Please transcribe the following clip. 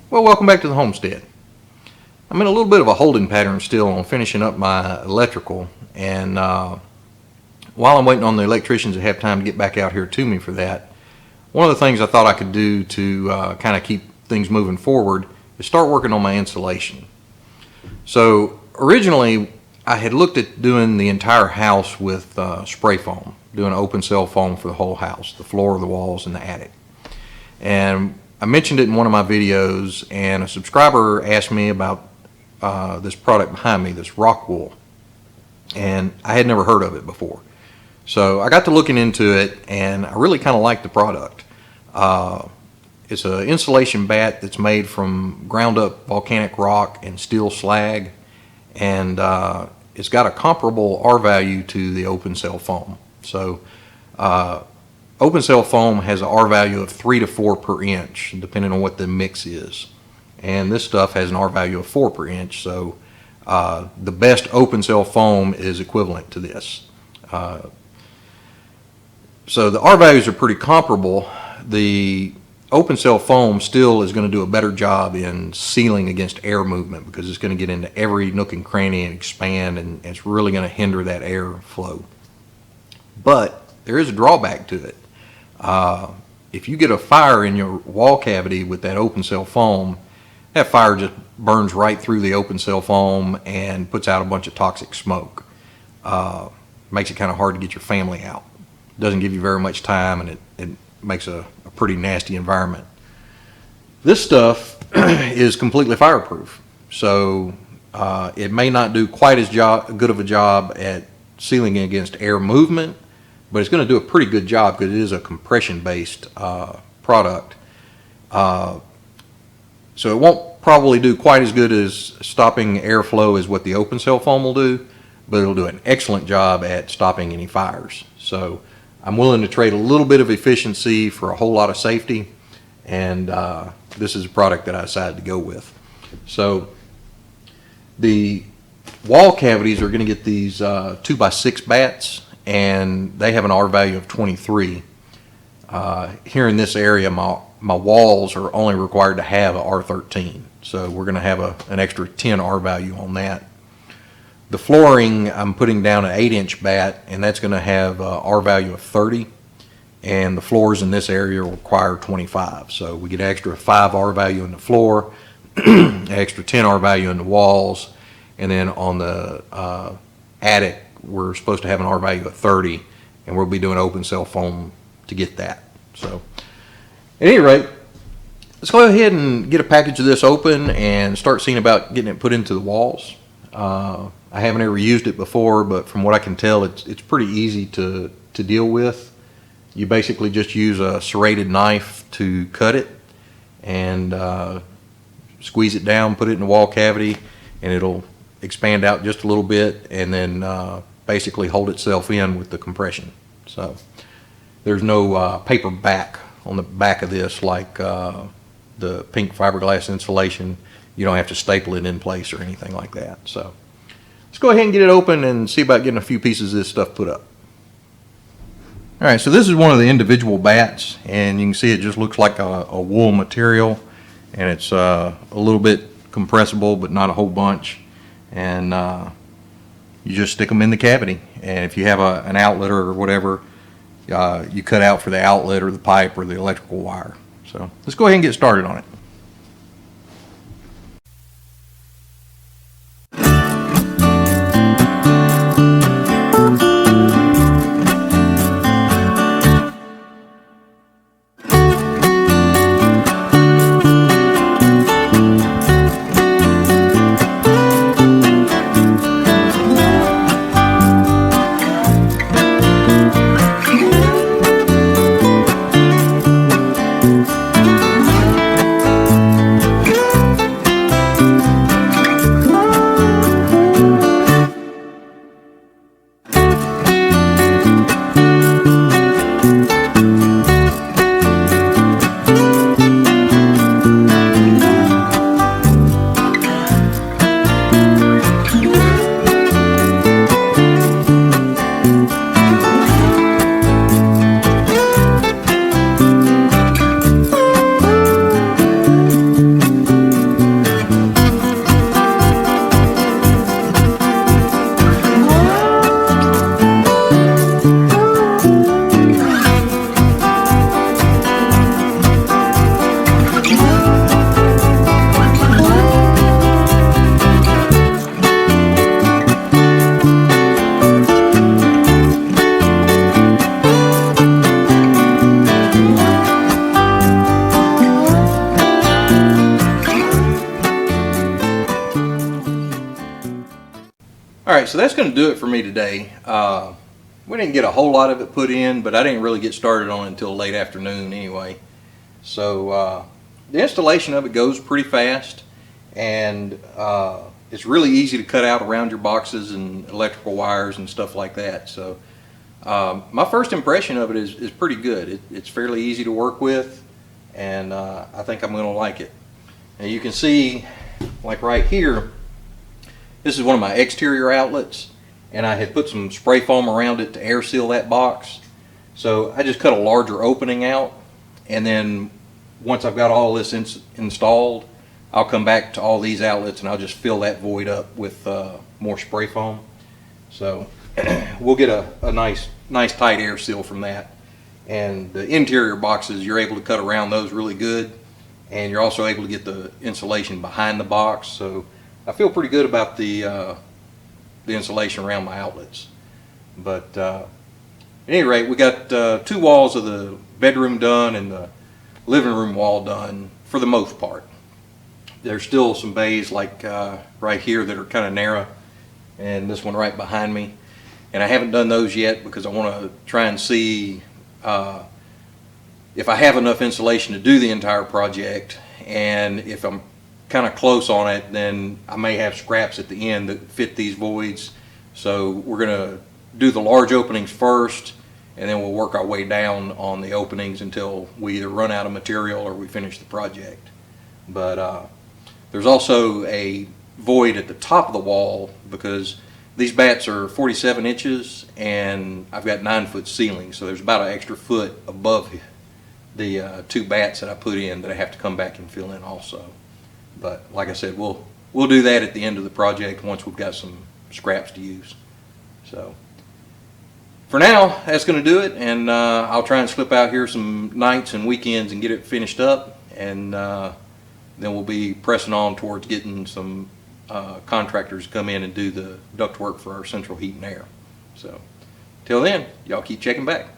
Well, welcome back to the homestead. I'm in a little bit of a holding pattern still on finishing up my electrical, and while I'm waiting on the electricians to have time to get back out here to me for that, one of the things I thought I could do to kind of keep things moving forward is start working on my insulation. So originally I had looked at doing the entire house with spray foam, doing open cell foam for the whole house, the floor, the walls, and the attic. And I mentioned it in one of my videos, and a subscriber asked me about this product behind me, this Rockwool, and I had never heard of it before. So I got to looking into it, and I really kind of liked the product. It's an insulation bat that's made from ground up volcanic rock and steel slag, and it's got a comparable R value to the open cell foam. So open cell foam has an R value of 3 to 4 per inch, depending on what the mix is. And this stuff has an R value of 4 per inch, so the best open cell foam is equivalent to this. So the R values are pretty comparable. The open cell foam still is going to do a better job in sealing against air movement, because it's going to get into every nook and cranny and expand, and it's really going to hinder that air flow. But there is a drawback to it. If you get a fire in your wall cavity with that open cell foam, that fire just burns right through the open cell foam and puts out a bunch of toxic smoke. Makes it kind of hard to get your family out. Doesn't give you very much time, and it makes a pretty nasty environment. This stuff is completely fireproof, so it may not do quite as good of a job at sealing against air movement, but it's going to do a pretty good job because it is a compression-based product. So it won't probably do quite as good as stopping airflow as what the open cell foam will do, but it'll do an excellent job at stopping any fires. So I'm willing to trade a little bit of efficiency for a whole lot of safety, and this is a product that I decided to go with. So the wall cavities are going to get these 2x6 bats, and they have an R value of 23. Here in this area, my walls are only required to have a R13, so we're going to have an extra 10 R value on that. The flooring, I'm putting down an 8-inch bat, and that's going to have a R value of 30, and the floors in this area require 25, so we get an extra 5 R value in the floor, an extra 10 R value in the walls, and then on the attic we're supposed to have an R value of 30, and we'll be doing open cell foam to get that. So at any rate, let's go ahead and get a package of this open and start seeing about getting it put into the walls. I haven't ever used it before, but from what I can tell, it's pretty easy to deal with. You basically just use a serrated knife to cut it, and squeeze it down, put it in the wall cavity, and it'll expand out just a little bit, and then basically hold itself in with the compression. So there's no paper back on the back of this like the pink fiberglass insulation. You don't have to staple it in place or anything like that. So let's go ahead and get it open and see about getting a few pieces of this stuff put up. All right, so this is one of the individual bats, and you can see it just looks like a wool material, and it's a little bit compressible, but not a whole bunch. And you just stick them in the cavity, and if you have an outlet or whatever, you cut out for the outlet or the pipe or the electrical wire. So let's go ahead and get started on it. All right, so that's going to do it for me today. We didn't get a whole lot of it put in, but I didn't really get started on it until late afternoon anyway. So the installation of it goes pretty fast, and it's really easy to cut out around your boxes and electrical wires and stuff like that. So my first impression of it is pretty good. It's fairly easy to work with, and I think I'm going to like it. And you can see, like right here, this is one of my exterior outlets, and I had put some spray foam around it to air seal that box. So I just cut a larger opening out, and then once I've got all this installed, I'll come back to all these outlets and I'll just fill that void up with more spray foam. So we'll get a nice tight air seal from that. And the interior boxes, you're able to cut around those really good, and you're also able to get the insulation behind the box. So I feel pretty good about the insulation around my outlets. But at any rate, we got 2 walls of the bedroom done and the living room wall done for the most part. There's still some bays like right here that are kind of narrow, and this one right behind me. And I haven't done those yet because I want to try and see if I have enough insulation to do the entire project, and if I'm kind of close on it, then I may have scraps at the end that fit these voids. So we're going to do the large openings first, and then we'll work our way down on the openings until we either run out of material or we finish the project. But there's also a void at the top of the wall because these bats are 47 inches and I've got 9-foot ceiling, so there's about an extra foot above the 2 bats that I put in that I have to come back and fill in also. But like I said, we'll do that at the end of the project once we've got some scraps to use. So for now, that's going to do it, and I'll try and slip out here some nights and weekends and get it finished up, and then we'll be pressing on towards getting some contractors to come in and do the duct work for our central heat and air. So till then, y'all keep checking back.